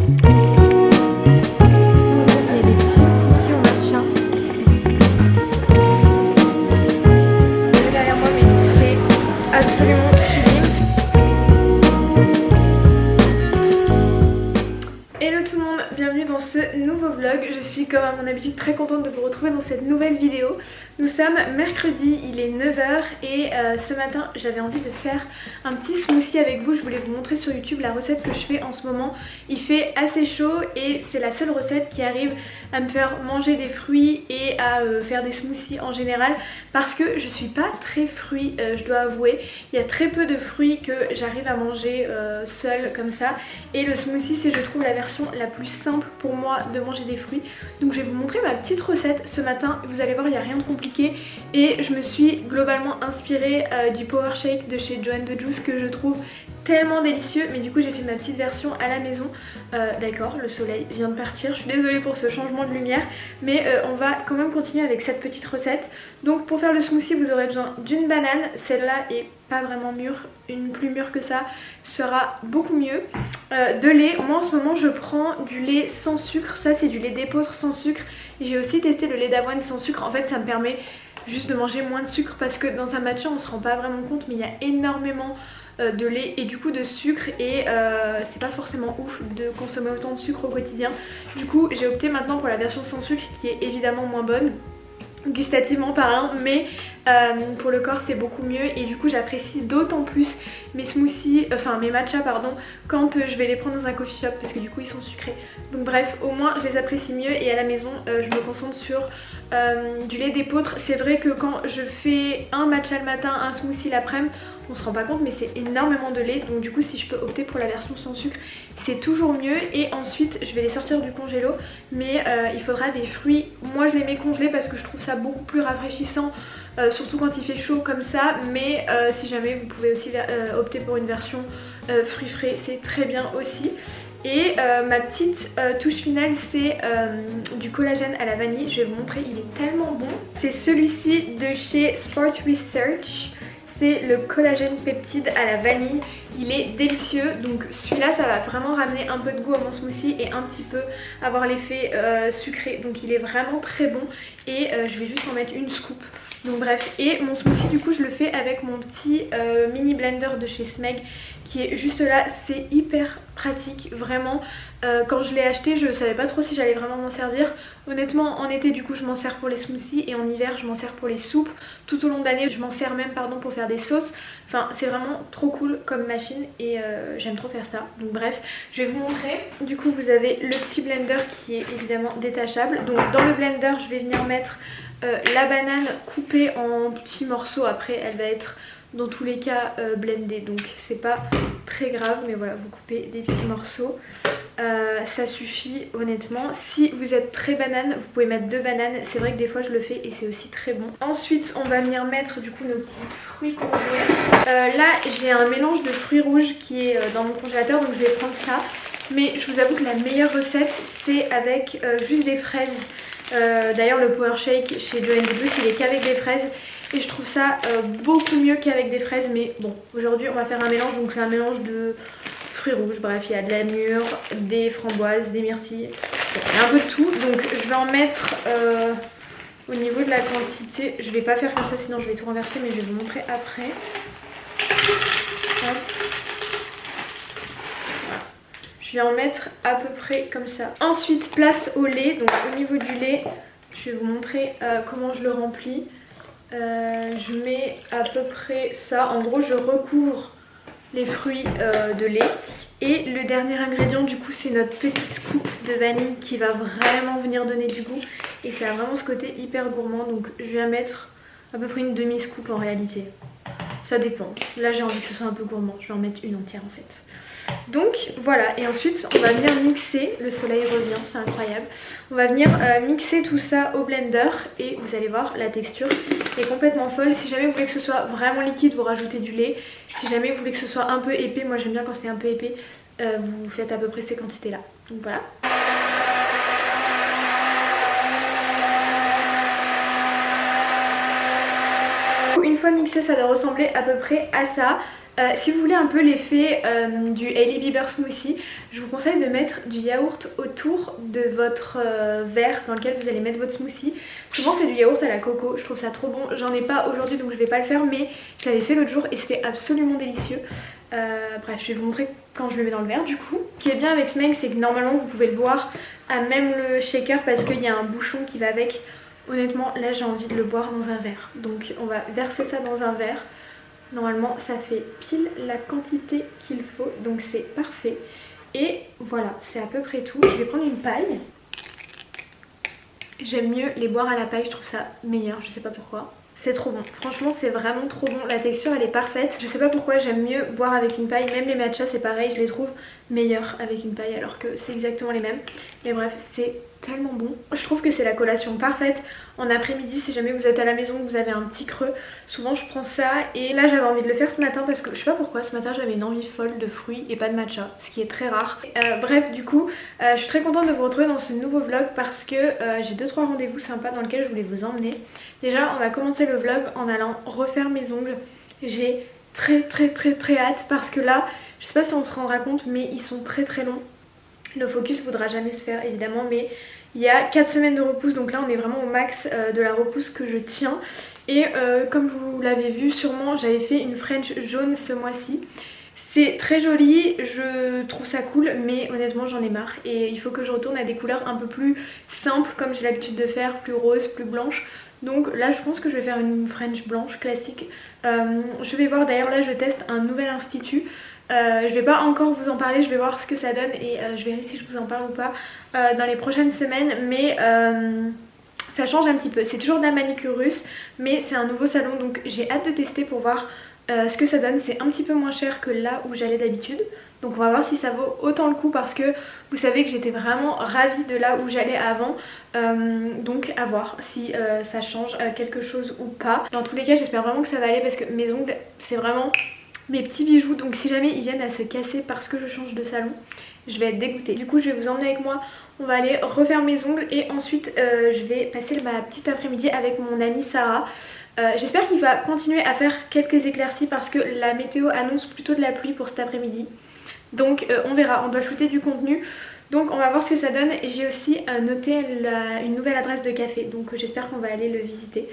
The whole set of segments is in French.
Il y a des petits cookies au matcha. Derrière moi, mais c'est absolument sublime. Hello tout le monde, bienvenue dans ce nouveau vlog. Je suis comme à mon habitude très contente de vous retrouver dans cette nouvelle vidéo. Nous sommes mercredi, il est 9 h et ce matin j'avais envie de faire un petit smoothie avec vous. Je voulais vous montrer sur YouTube la recette que je fais en ce moment. Il fait assez chaud et c'est la seule recette qui arrive à me faire manger des fruits et à faire des smoothies en général, parce que je suis pas très fruit, je dois avouer. Il y a très peu de fruits que j'arrive à manger seule comme ça, et le smoothie c'est, je trouve, la version la plus simple pour moi de manger des fruits. Donc je vais vous montrer ma petite recette ce matin. Vous allez voir, il n'y a rien de compliqué et je me suis globalement inspirée du Power Shake de chez Joanne de Juice que je trouve tellement délicieux, mais du coup j'ai fait ma petite version à la maison. D'accord, le soleil vient de partir, je suis désolée pour ce changement de lumière, mais on va quand même continuer avec cette petite recette. Donc pour faire le smoothie vous aurez besoin d'une banane, celle-là est pas vraiment mûre, une plus mûre que ça sera beaucoup mieux. De lait, moi en ce moment je prends du lait sans sucre, ça c'est du lait d'épeautre sans sucre. J'ai aussi testé le lait d'avoine sans sucre, en fait ça me permet juste de manger moins de sucre, parce que dans un matcha on se rend pas vraiment compte, mais il y a énormément de lait et du coup de sucre, et c'est pas forcément ouf de consommer autant de sucre au quotidien. Du coup j'ai opté maintenant pour la version sans sucre, qui est évidemment moins bonne gustativement parlant, mais pour le corps c'est beaucoup mieux, et du coup j'apprécie d'autant plus mes smoothies, enfin mes matchas pardon, quand je vais les prendre dans un coffee shop, parce que du coup ils sont sucrés. Donc bref, au moins je les apprécie mieux, et à la maison je me concentre sur du lait d'épeautre. C'est vrai que quand je fais un matcha le matin, un smoothie l'après-midi, on se rend pas compte, mais c'est énormément de lait, donc du coup si je peux opter pour la version sans sucre c'est toujours mieux. Et ensuite je vais les sortir du congélo, mais il faudra des fruits. Moi je les mets congelés parce que je trouve ça beaucoup plus rafraîchissant, surtout quand il fait chaud comme ça, mais si jamais vous pouvez aussi opter pour une version fruits frais, c'est très bien aussi. Et ma petite touche finale, c'est du collagène à la vanille. Je vais vous montrer, il est tellement bon. C'est celui-ci de chez Sport Research. C'est le collagène peptide à la vanille. Il est délicieux, donc celui-là ça va vraiment ramener un peu de goût à mon smoothie et un petit peu avoir l'effet sucré. Donc il est vraiment très bon, et je vais juste en mettre une scoop. Donc bref, et mon smoothie du coup je le fais avec mon petit mini blender de chez Smeg, qui est juste là. C'est hyper pratique, vraiment. Quand je l'ai acheté je savais pas trop si j'allais vraiment m'en servir. Honnêtement en été du coup je m'en sers pour les smoothies, et en hiver je m'en sers pour les soupes. Tout au long de l'année je m'en sers même pour faire des sauces. Enfin c'est vraiment trop cool comme machine, et j'aime trop faire ça. Donc bref, je vais vous montrer. Du coup vous avez le petit blender qui est évidemment détachable. Donc dans le blender je vais venir mettre la banane coupée en petits morceaux. Après elle va être dans tous les cas blendée, donc c'est pas très grave, mais voilà, vous coupez des petits morceaux, ça suffit honnêtement. Si vous êtes très banane vous pouvez mettre 2 bananes, c'est vrai que des fois je le fais et c'est aussi très bon. Ensuite on va venir mettre du coup nos petits fruits congelés. Là j'ai un mélange de fruits rouges qui est dans mon congélateur, donc je vais prendre ça. Mais je vous avoue que la meilleure recette c'est avec juste des fraises. D'ailleurs le Power Shake chez Joanne de Juice il est qu'avec des fraises, et je trouve ça beaucoup mieux qu'avec des fraises. Mais bon, aujourd'hui on va faire un mélange, donc c'est un mélange de fruits rouges. Bref, il y a de la mûre, des framboises, des myrtilles, il y a un peu de tout. Donc je vais en mettre au niveau de la quantité. Je vais pas faire comme ça sinon je vais tout renverser, mais je vais vous montrer après. Hop. Je vais en mettre à peu près comme ça. Ensuite place au lait. Donc au niveau du lait je vais vous montrer comment je le remplis. Je mets à peu près ça. En gros je recouvre les fruits de lait. Et le dernier ingrédient du coup c'est notre petite scoop de vanille, qui va vraiment venir donner du goût, et ça a vraiment ce côté hyper gourmand. Donc je vais mettre à peu près une demi-scoop en réalité. Ça dépend. Là j'ai envie que ce soit un peu gourmand, je vais en mettre une entière en fait. Donc voilà, et ensuite on va venir mixer. Le soleil revient, c'est incroyable. On va venir mixer tout ça au blender, et vous allez voir la texture est complètement folle. Si jamais vous voulez que ce soit vraiment liquide vous rajoutez du lait. Si jamais vous voulez que ce soit un peu épais, moi j'aime bien quand c'est un peu épais, vous faites à peu près ces quantités là. Donc voilà. Une fois mixé ça doit ressembler à peu près à ça. Si vous voulez un peu l'effet du Hailey Bieber smoothie, je vous conseille de mettre du yaourt autour de votre verre dans lequel vous allez mettre votre smoothie. Souvent c'est du yaourt à la coco, je trouve ça trop bon. J'en ai pas aujourd'hui donc je vais pas le faire, mais je l'avais fait l'autre jour et c'était absolument délicieux. Bref, je vais vous montrer quand je le mets dans le verre du coup. Ce qui est bien avec ce mug, c'est que normalement vous pouvez le boire à même le shaker parce qu'il y a un bouchon qui va avec. Honnêtement là j'ai envie de le boire dans un verre, donc on va verser ça dans un verre. Normalement ça fait pile la quantité qu'il faut, donc c'est parfait. Et voilà, c'est à peu près tout. Je vais prendre une paille. J'aime mieux les boire à la paille, je trouve ça meilleur, je sais pas pourquoi. C'est trop bon, franchement c'est vraiment trop bon, la texture elle est parfaite. Je sais pas pourquoi j'aime mieux boire avec une paille, même les matchas c'est pareil, je les trouve meilleurs avec une paille alors que c'est exactement les mêmes. Mais bref, c'est tellement bon. Je trouve que c'est la collation parfaite en après-midi si jamais vous êtes à la maison, vous avez un petit creux. Souvent je prends ça et là j'avais envie de le faire ce matin parce que je sais pas pourquoi ce matin j'avais une envie folle de fruits et pas de matcha, ce qui est très rare. Bref du coup je suis très contente de vous retrouver dans ce nouveau vlog parce que j'ai 2-3 rendez-vous sympas dans lesquels je voulais vous emmener. Déjà on va commencer le vlog en allant refaire mes ongles. J'ai très hâte parce que là je sais pas si on se rendra compte mais ils sont très longs. Le focus voudra jamais se faire évidemment, mais il y a 4 semaines de repousse, donc là on est vraiment au max de la repousse que je tiens. Et comme vous l'avez vu sûrement, j'avais fait une French jaune ce mois-ci. C'est très joli, je trouve ça cool, mais honnêtement j'en ai marre et il faut que je retourne à des couleurs un peu plus simples comme j'ai l'habitude de faire, plus rose, plus blanche. Donc là je pense que je vais faire une French blanche classique. Je vais voir, d'ailleurs là je teste un nouvel institut. Je vais pas encore vous en parler, je vais voir ce que ça donne et je verrai si je vous en parle ou pas dans les prochaines semaines, mais ça change un petit peu. C'est toujours de la manicure russe mais c'est un nouveau salon donc j'ai hâte de tester pour voir ce que ça donne. C'est un petit peu moins cher que là où j'allais d'habitude, donc on va voir si ça vaut autant le coup parce que vous savez que j'étais vraiment ravie de là où j'allais avant, donc à voir si ça change quelque chose ou pas. Dans tous les cas j'espère vraiment que ça va aller parce que mes ongles c'est vraiment mes petits bijoux, donc si jamais ils viennent à se casser parce que je change de salon, je vais être dégoûtée. Du coup je vais vous emmener avec moi, on va aller refaire mes ongles et ensuite je vais passer ma petite après-midi avec mon amie Sarah. J'espère qu'il va continuer à faire quelques éclaircies parce que la météo annonce plutôt de la pluie pour cet après-midi. Donc on verra, on doit shooter du contenu. Donc on va voir ce que ça donne. J'ai aussi noté une nouvelle adresse de café, donc j'espère qu'on va aller le visiter.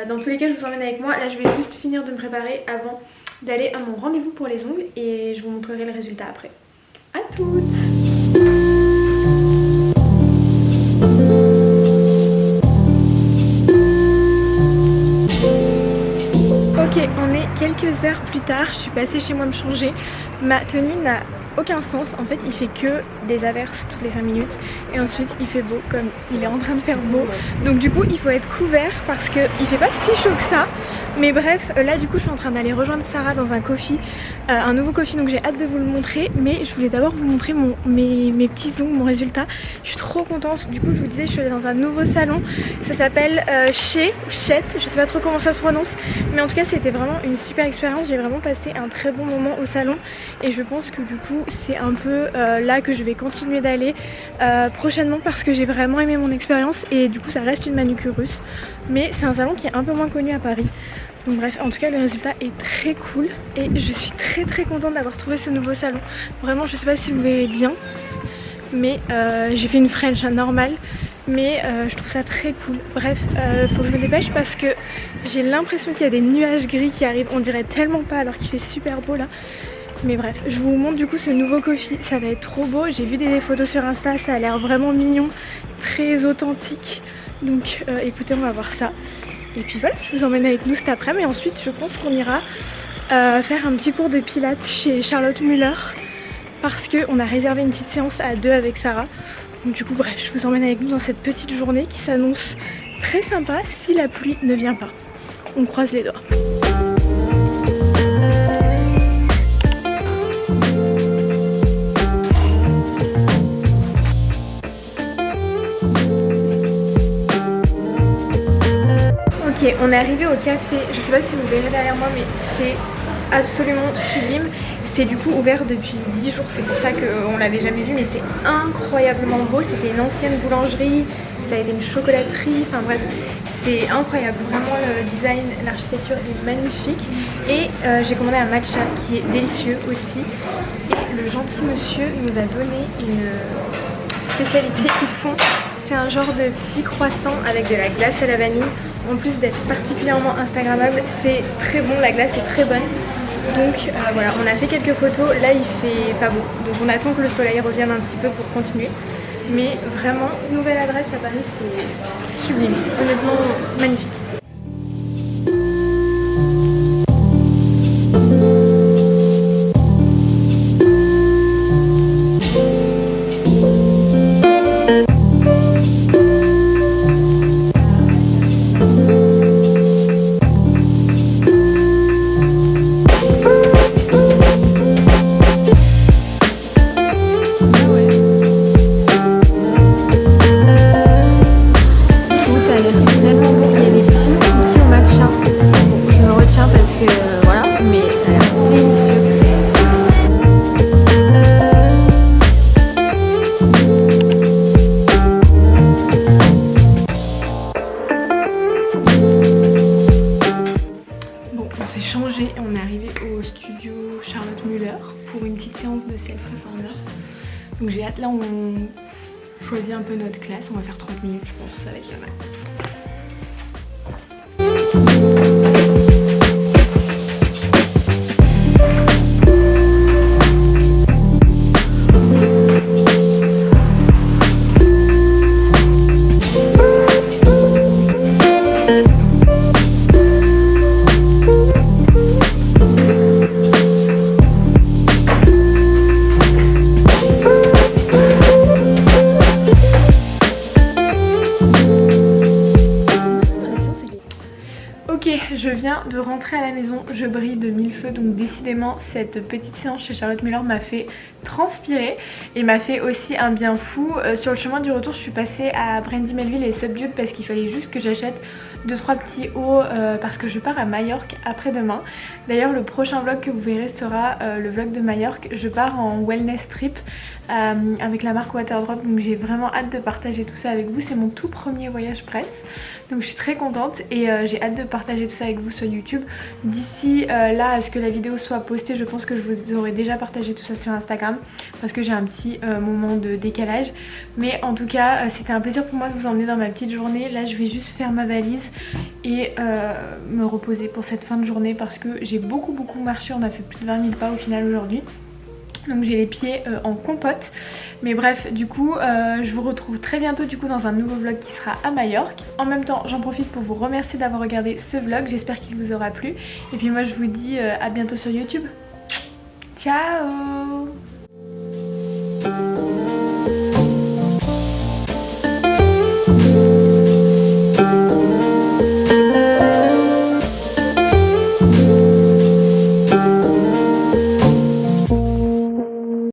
Dans tous les cas je vous emmène avec moi. Là je vais juste finir de me préparer avant d'aller à mon rendez-vous pour les ongles et je vous montrerai le résultat après. À toutes! Ok, on est quelques heures plus tard, je suis passée chez moi me changer. Ma tenue n'a aucun sens, en fait il fait que des averses toutes les 5 minutes et ensuite il fait beau comme il est en train de faire beau, donc du coup il faut être couvert parce qu'il fait pas si chaud que ça. Mais bref, là du coup je suis en train d'aller rejoindre Sarah dans un coffee, un nouveau coffee, donc j'ai hâte de vous le montrer, mais je voulais d'abord vous montrer mes petits ongles, mon résultat. Je suis trop contente. Du coup je vous disais je suis allée dans un nouveau salon, ça s'appelle Chet, je sais pas trop comment ça se prononce, mais en tout cas c'était vraiment une super expérience. J'ai vraiment passé un très bon moment au salon et je pense que du coup c'est un peu là que je vais continuer d'aller prochainement parce que j'ai vraiment aimé mon expérience et du coup ça reste une manucure russe, mais c'est un salon qui est un peu moins connu à Paris. Donc bref, en tout cas le résultat est très cool et je suis très contente d'avoir trouvé ce nouveau salon. Vraiment je sais pas si vous verrez bien, mais j'ai fait une French normale, mais je trouve ça très cool. Bref, faut que je me dépêche parce que j'ai l'impression qu'il y a des nuages gris qui arrivent, on dirait tellement pas alors qu'il fait super beau là. Mais bref, je vous montre du coup ce nouveau coffee, ça va être trop beau. J'ai vu des photos sur Insta, ça a l'air vraiment mignon, très authentique. Donc écoutez, on va voir ça. Et puis voilà, je vous emmène avec nous cet après-midi et ensuite je pense qu'on ira faire un petit cours de pilates chez Charlotte Müller parce qu'on a réservé une petite séance à 2 avec Sarah. Donc du coup bref, je vous emmène avec nous dans cette petite journée qui s'annonce très sympa si la pluie ne vient pas. On croise les doigts. Ok, on est arrivé au café, je sais pas si vous verrez derrière moi mais c'est absolument sublime. C'est du coup ouvert depuis 10 jours, c'est pour ça qu'on l'avait jamais vu mais c'est incroyablement beau. C'était une ancienne boulangerie, ça a été une chocolaterie, enfin bref, c'est incroyable, vraiment le design, l'architecture est magnifique. Et j'ai commandé un matcha qui est délicieux aussi. Et le gentil monsieur nous a donné une spécialité qu'ils font. C'est un genre de petit croissant avec de la glace à la vanille. En plus d'être particulièrement instagrammable, c'est très bon, la glace est très bonne. Donc voilà, on a fait quelques photos, là il fait pas beau. Donc on attend que le soleil revienne un petit peu pour continuer. Mais vraiment, nouvelle adresse à Paris, c'est sublime, honnêtement magnifique. On est arrivé au studio Charlotte Müller pour une petite séance de self-reformer. Donc j'ai hâte, là on choisit un peu notre classe, on va faire 30 minutes je pense, ça va être pas mal. Ok, je viens de rentrer à la maison, je brille de mille feux, donc décidément cette petite séance chez Charlotte Müller m'a fait transpirer et m'a fait aussi un bien fou. Sur le chemin du retour, je suis passée à Brandy Melville et Subdued parce qu'il fallait juste que j'achète 2-3 petits hauts parce que je pars à Majorque après-demain. D'ailleurs le prochain vlog que vous verrez sera le vlog de Majorque. Je pars en wellness trip avec la marque Waterdrop, donc j'ai vraiment hâte de partager tout ça avec vous. C'est mon tout premier voyage presse, donc je suis très contente et j'ai hâte de partager tout ça avec vous sur YouTube. D'ici là à ce que la vidéo soit postée, je pense que je vous aurai déjà partagé tout ça sur Instagram parce que j'ai un petit moment de décalage. Mais en tout cas c'était un plaisir pour moi de vous emmener dans ma petite journée. Là je vais juste faire ma valise et me reposer pour cette fin de journée parce que j'ai beaucoup marché. On a fait plus de 20 000 pas au final aujourd'hui. Donc j'ai les pieds en compote. Mais bref, du coup je vous retrouve très bientôt du coup dans un nouveau vlog qui sera à Majorque. En même temps j'en profite pour vous remercier d'avoir regardé ce vlog. J'espère qu'il vous aura plu. Et puis moi je vous dis à bientôt sur YouTube. Ciao.